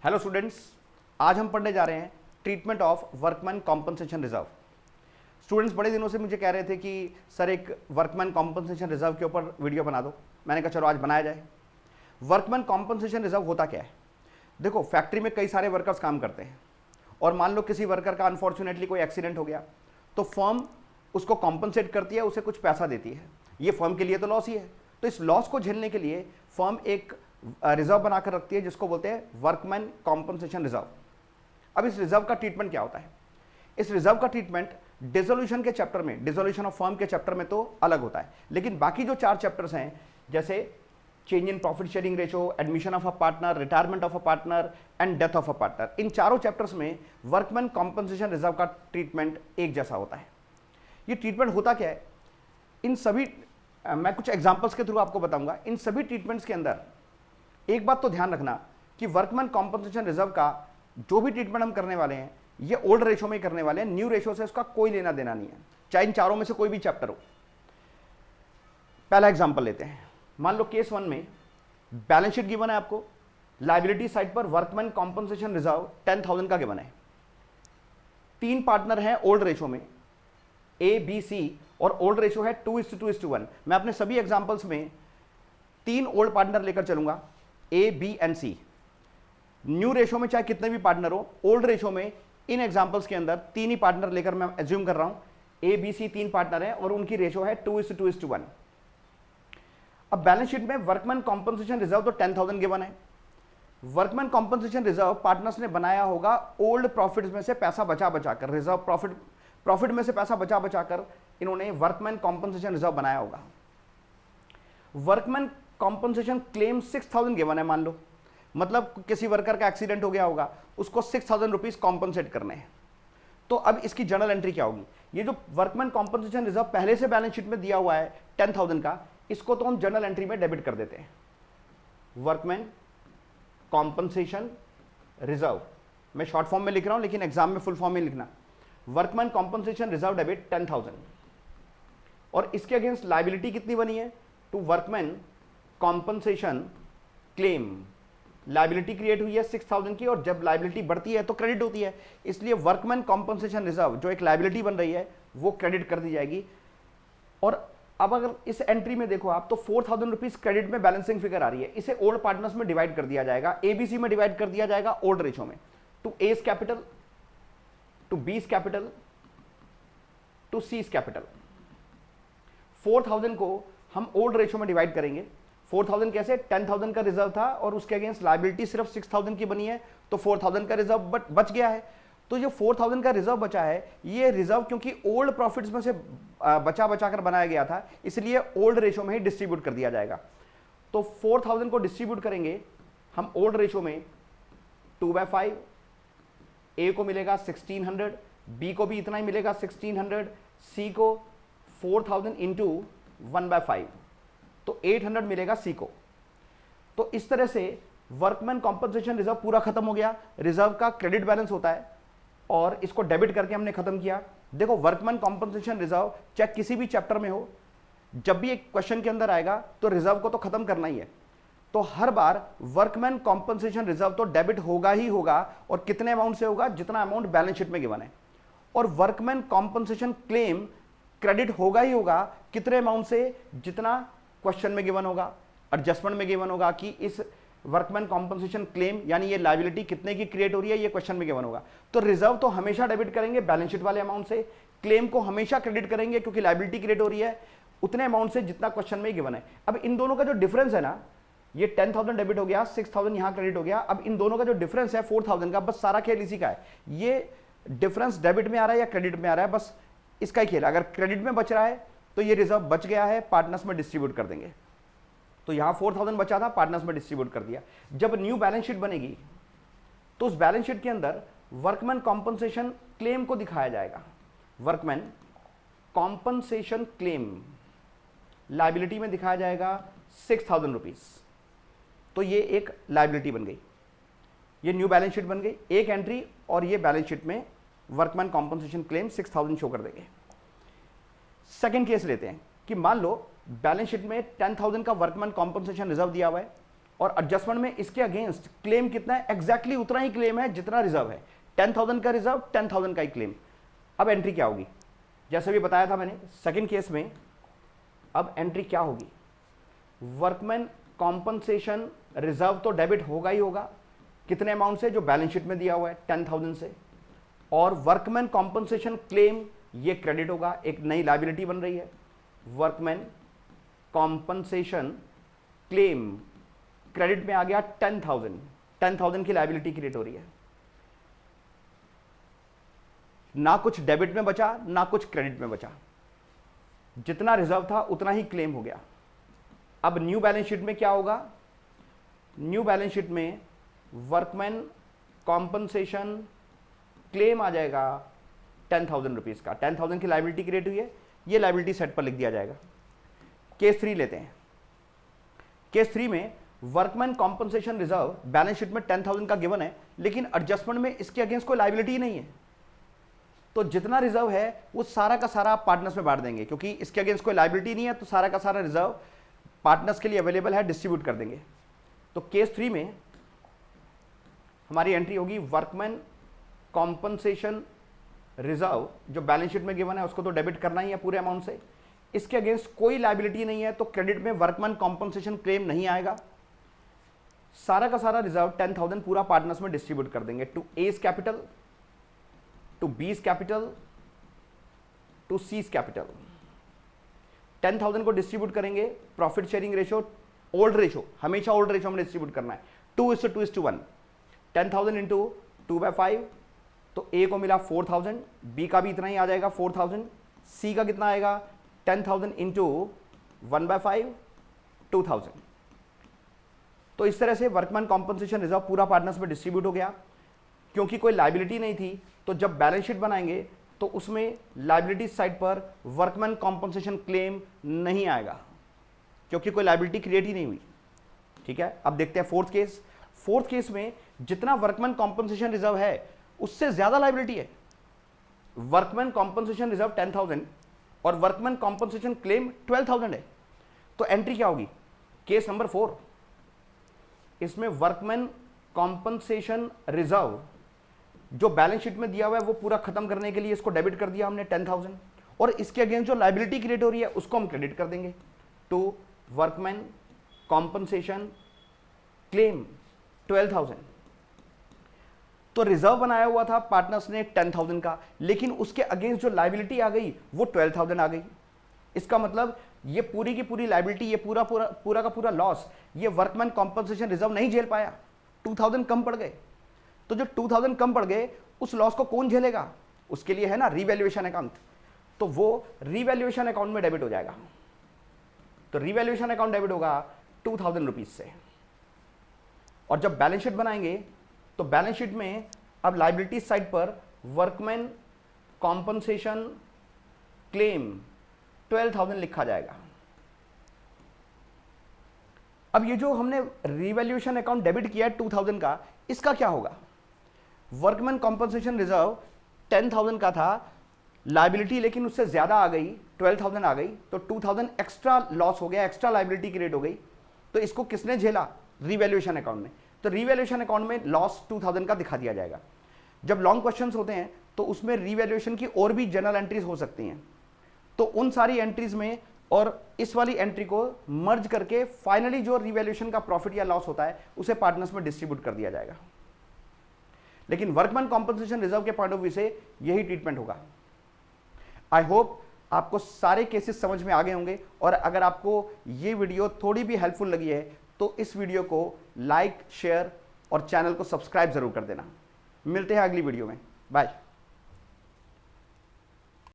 Hello students, आज हम पढ़ने जा रहे हैं treatment of workman compensation reserve. Students बड़े दिनों से मुझे कह रहे थे कि सर एक वर्कमैन कॉम्पनसेशन रिजर्व के ऊपर वीडियो बना दो। मैंने कहा चलो आज बनाया जाए। वर्कमैन कॉम्पनसेशन रिजर्व होता क्या है? देखो, फैक्ट्री में कई सारे वर्कर्स काम करते हैं और मान लो किसी वर्कर का अनफॉर्चुनेटली कोई एक्सीडेंट हो गया तो फर्म उसको कॉम्पनसेट करती है, उसे कुछ पैसा देती है। ये फर्म के लिए तो लॉस ही है, तो इस लॉस को झेलने के लिए फर्म एक रिजर्व बनाकर रखती है जिसको बोलते हैं वर्कमैन कॉम्पनसेशन रिजर्व। अब इस रिजर्व का ट्रीटमेंट क्या होता है? इस रिजर्व का ट्रीटमेंट डिसोल्यूशन के चैप्टर में, डिसोल्यूशन ऑफ फर्म के चैप्टर में तो अलग होता है, लेकिन बाकी जो 4 चैप्टर्स हैं जैसे change in profit sharing ratio, admission of a partner, retirement of a partner and death of a partner, इन चारों चैप्टर्स में वर्कमैन कॉम्पनसेशन रिजर्व का ट्रीटमेंट एक जैसा होता है। ये ट्रीटमेंट होता क्या है? इन सभी मैं कुछ एग्जांपल्स के थ्रू आपको बताऊंगा। इन सभी ट्रीटमेंट्स के अंदर एक बात तो ध्यान रखना कि वर्कमैन कॉम्पनसेशन रिजर्व का जो भी ट्रीटमेंट हम करने वाले हैं ये ओल्ड रेशो में करने वाले हैं, न्यू रेशो से उसका कोई लेना देना नहीं है, चाहे इन चारों में से कोई भी चैप्टर हो। पहला एग्जांपल लेते हैं। मान लो केस 1 में बैलेंस शीट गिवन है आपको, लायबिलिटी साइड पर वर्कमैन कॉम्पनसेशन रिजर्व 10,000 का गिवन है। 3 पार्टनर हैं ओल्ड रेशो में, ए बी सी, और ओल्ड रेशो है 2:2:1। मैं अपने सभी एग्जांपल्स में 3 ओल्ड पार्टनर लेकर चलूंगा, A B and C. New ratio में चाहे कितने भी पार्टनर हो, ओल्ड रेशो में इन एग्जांपल्स के अंदर 3 ही पार्टनर लेकर मैं एज्यूम कर रहा हूं। ए बी सी 3 पार्टनर हैं और उनकी रेशो है 2:2:1। अब बैलेंस शीट में वर्कमैन कॉम्पनसेशन रिजर्व तो 10,000 गिवन है। वर्कमैन कॉम्पनसेशन रिजर्व पार्टनर्स ने बनाया होगा ओल्ड प्रॉफिट्स में से पैसा बचा बचाकर, रिजर्व प्रॉफिट में से पैसा बचा बचाकर इन्होंने वर्कमैन कॉम्पनसेशन रिजर्व बनाया होगा। वर्कमैन कॉम्पनसेशन क्लेम 6,000 गिवन है। मान लो मतलब किसी वर्कर का एक्सीडेंट हो गया होगा, उसको 6,000 रुपीज कॉम्पनसेट करने हैं। तो अब इसकी जर्नल एंट्री क्या होगी? ये जो वर्कमैन कॉम्पनसेशन रिजर्व पहले से बैलेंस शीट में दिया हुआ है 10,000 का, इसको तो हम जर्नल एंट्री में डेबिट कर देते हैं। वर्कमैन कॉम्पनसेशन रिजर्व, मैं शॉर्ट फॉर्म में लिख रहा हूं लेकिन एग्जाम में फुल फॉर्म में लिखना। वर्कमैन कॉम्पनसेशन रिजर्व डेबिट 10,000, और इसके अगेंस्ट लायबिलिटी कितनी बनी है? To workman compensation claim liability create हुई है 6,000 की, और जब लायबिलिटी बढ़ती है तो क्रेडिट होती है, इसलिए वर्कमैन कॉम्पनसेशन रिजर्व जो एक लायबिलिटी बन रही है वो क्रेडिट कर दी जाएगी। और अब अगर इस एंट्री में देखो आप तो 4,000 रुपीज क्रेडिट में बैलेंसिंग फिगर आ रही है। इसे ओल्ड पार्टनर्स में डिवाइड कर दिया जाएगा, एबीसी में डिवाइड कर दिया जाएगा ओल्ड रेशो में, to A's capital, to B's capital, to C's capital. 4,000 को हम ओल्ड रेशो में डिवाइड करेंगे। 4,000 कैसे? 10,000 का रिजर्व था और उसके अगेंस्ट लायबिलिटी सिर्फ 6,000 की बनी है, तो 4,000 का रिजर्व बच गया है। तो जो 4,000 का रिजर्व बचा है, ये रिजर्व क्योंकि ओल्ड प्रॉफिट्स में से बचा बचाकर बनाया गया था, इसलिए ओल्ड रेशो में ही डिस्ट्रीब्यूट कर दिया जाएगा। तो 4,000 को डिस्ट्रीब्यूट करेंगे हम ओल्ड रेशो में 2/5, ए को मिलेगा 1,600, बी को भी इतना ही मिलेगा 1,600, सी को 4,000 इंटू 1/5, तो 800 मिलेगा सी को। तो इस तरह से वर्कमैन कॉम्पनसेशन रिजर्व पूरा खत्म हो गया। रिजर्व का क्रेडिट बैलेंस होता है और इसको डेबिट करके हमने खत्म किया। देखो, वर्कमैन कॉम्पनसेशन रिजर्व चाहे किसी भी चैप्टर में हो, जब भी एक क्वेश्चन के अंदर आएगा तो रिजर्व को तो खत्म करना ही है। तो हर बार वर्कमैन कॉम्पनसेशन रिजर्व तो डेबिट होगा ही होगा, और कितने अमाउंट से होगा? जितना अमाउंट बैलेंस शीट में गिवन है। और वर्कमैन कॉम्पनसेशन क्लेम क्रेडिट होगा ही होगा, कितने अमाउंट से? जितना क्वेश्चन में गिवन होगा, एडजस्टमेंट में गिवन होगा कि इस वर्कमैन कॉम्पनसेशन क्लेम यानी ये लायबिलिटी कितने की क्रिएट हो रही है, ये क्वेश्चन में गिवन होगा। तो रिजर्व तो हमेशा डेबिट करेंगे बैलेंस शीट वाले अमाउंट से, क्लेम को हमेशा क्रेडिट करेंगे क्योंकि लायबिलिटी क्रिएट हो रही है उतने अमाउंट से जितना क्वेश्चन में गिवन है। अब इन दोनों का जो डिफरेंस है ना, ये 10,000 डेबिट हो गया, 6,000 यहां क्रेडिट हो गया। अब इन दोनों का जो डिफरेंस है 4,000 का, बस सारा खेल इसी का है। ये डिफरेंस डेबिट में आ रहा है या क्रेडिट में आ रहा है, बस इसका ही खेल। अगर क्रेडिट में बच रहा है तो ये रिजर्व बच गया है, पार्टनर्स में डिस्ट्रीब्यूट कर देंगे। तो यहां 4,000 बचा था, पार्टनर्स में डिस्ट्रीब्यूट कर दिया। जब न्यू बैलेंस शीट बनेगी तो उस बैलेंस शीट के अंदर वर्कमैन कॉम्पनसेशन क्लेम को दिखाया जाएगा। वर्कमैन कॉम्पनसेशन क्लेम लायबिलिटी में दिखाया जाएगा 6,000 रुपीज। तो ये एक लायबिलिटी बन गई, ये न्यू बैलेंस शीट बन गई, एक एंट्री, और ये बैलेंस शीट में वर्कमैन कॉम्पनसेशन क्लेम 6,000 शो कर देंगे। सेकेंड केस लेते हैं कि मान लो बैलेंस शीट में 10,000 का वर्कमैन कॉम्पनसेशन रिजर्व दिया हुआ है और एडजस्टमेंट में इसके अगेंस्ट क्लेम कितना है, एग्जैक्टली उतना ही क्लेम है जितना रिजर्व है। 10,000 का रिजर्व, 10,000 का ही क्लेम। अब एंट्री क्या होगी, जैसे भी बताया था मैंने सेकंड केस में, अब एंट्री क्या होगी, वर्कमैन कॉम्पनसेशन रिजर्व तो डेबिट होगा ही होगा, कितने अमाउंट से, जो बैलेंस शीट में दिया हुआ है 10,000 से, और वर्कमैन कॉम्पनसेशन क्लेम ये क्रेडिट होगा, एक नई लायबिलिटी बन रही है, वर्कमैन कॉम्पनसेशन क्लेम क्रेडिट में आ गया 10,000 की लायबिलिटी क्रिएट हो रही है, ना कुछ डेबिट में बचा ना कुछ क्रेडिट में बचा, जितना रिजर्व था उतना ही क्लेम हो गया। अब न्यू बैलेंस शीट में क्या होगा, न्यू बैलेंस शीट में वर्कमैन कॉम्पनसेशन क्लेम आ जाएगा 10,000 रुपीज का, 10,000 की लायबिलिटी क्रिएट हुई है, ये लायबिलिटी सेट पर लिख दिया जाएगा। केस 3 लेते हैं। केस 3 में workman compensation reserve balance sheet में 10,000 का गिवन है, लेकिन एडजस्टमेंट में इसके अगेंस्ट कोई लायबिलिटी ही नहीं है, तो जितना रिजर्व है वो सारा का सारा आप पार्टनर्स में बांट देंगे, क्योंकि इसके अगेंस्ट कोई लायबिलिटी नहीं है, तो सारा का सारा रिजर्व पार्टनर्स के लिए अवेलेबल है, डिस्ट्रीब्यूट कर देंगे। तो केस 3 में हमारी एंट्री होगी वर्कमैन कॉम्पनसेशन रिजर्व, जो बैलेंस शीट में गिवन है उसको तो डेबिट करना ही है पूरे अमाउंट से, इसके अगेंस्ट कोई लायबिलिटी नहीं है, तो क्रेडिट में वर्कमैन कॉम्पनसेशन क्लेम नहीं आएगा, सारा का सारा रिजर्व 10,000 पूरा पार्टनर्स में डिस्ट्रीब्यूट कर देंगे, to A's capital, to B's capital, to C's capital. 10,000 को डिस्ट्रीब्यूट करेंगे, profit sharing ratio old ratio, हमेशा ओल्ड रेशो में डिस्ट्रीब्यूट करना है, 2:2:1, 10,000 इंटू 2/5, तो ए को मिला 4,000, बी का भी इतना ही आ जाएगा 4,000, सी का कितना आएगा 10,000 इंटू 1/5, 2,000। तो इस तरह से वर्कमैन कॉम्पनसेशन रिजर्व पूरा पार्टनर्स में डिस्ट्रीब्यूट हो गया। क्योंकि कोई लायबिलिटी नहीं थी, तो जब बैलेंस शीट बनाएंगे तो उसमें लायबिलिटी साइड पर वर्कमैन कॉम्पनसेशन क्लेम नहीं आएगा, क्योंकि कोई लायबिलिटी क्रिएट ही नहीं हुई। ठीक है, अब देखते हैं फोर्थ केस। फोर्थ केस में जितना वर्कमैन कॉम्पनसेशन रिजर्व है उससे ज्यादा लायबिलिटी है, वर्कमैन कॉम्पनसेशन रिजर्व 10,000 और वर्कमैन कॉम्पनसेशन क्लेम 12,000 है, तो एंट्री क्या होगी, केस नंबर 4, इसमें वर्कमैन कॉम्पनसेशन रिजर्व जो बैलेंस शीट में दिया हुआ है वो पूरा खत्म करने के लिए इसको डेबिट कर दिया हमने 10,000, और इसके अगेंस्ट जो लायबिलिटी क्रिएट हो रही है उसको हम क्रेडिट कर देंगे टू वर्कमैन कॉम्पनसेशन क्लेम 12,000। तो रिजर्व बनाया हुआ था पार्टनर्स ने 10,000 का, लेकिन उसके अगेंस्ट जो लायबिलिटी आ गई वो 12,000 आ गई। इसका मतलब ये पूरी की पूरी लायबिलिटी, ये पूरा का पूरा लॉस ये वर्कमैन कॉम्पनसेशन रिजर्व नहीं झेल पाया, 2,000 कम पड़ गए। तो जो 2,000 कम पड़ गए उस लॉस को कौन झेलेगा, उसके लिए है ना रीवैल्यूएशन अकाउंट, तो वो रीवैल्यूएशन अकाउंट में डेबिट हो जाएगा। तो रीवैल्यूएशन अकाउंट डेबिट होगा 2,000 रुपीज से। और जब बैलेंस शीट बनाएंगे तो बैलेंस शीट में अब लायबिलिटी साइड पर वर्कमैन कॉम्पनसेशन क्लेम 12,000 लिखा जाएगा। अब ये जो हमने रीवैल्यूएशन अकाउंट डेबिट किया है 2,000 का, इसका क्या होगा, वर्कमैन कॉम्पनसेशन रिजर्व 10,000 का था लायबिलिटी, लेकिन उससे ज्यादा आ गई 12,000 आ गई, तो 2,000 एक्स्ट्रा लॉस हो गया, एक्स्ट्रा लायबिलिटी क्रिएट हो गई। तो इसको किसने झेला, रीवैल्यूएशन अकाउंट में। तो रीवैल्यूएशन अकाउंट में लॉस 2,000 का दिखा दिया जाएगा। जब लॉन्ग क्वेश्चंस होते हैं तो उसमें रीवैल्यूएशन की और भी जनरल एंट्रीज हो सकती हैं, तो उन सारी एंट्रीज में और इस वाली एंट्री को मर्ज करके फाइनली जो रीवैल्यूएशन का प्रॉफिट या लॉस होता है उसे पार्टनर्स में डिस्ट्रीब्यूट कर दिया जाएगा। लेकिन वर्कमैन कॉम्पनसेशन रिजर्व के पॉइंट ऑफ व्यू से यही ट्रीटमेंट होगा। आई होप आपको सारे केसेस समझ में आ गए होंगे, और अगर आपको ये वीडियो थोड़ी भी हेल्पफुल लगी है तो इस वीडियो को लाइक, शेयर और चैनल को सब्सक्राइब जरूर कर देना। मिलते हैं अगली वीडियो में, बाय।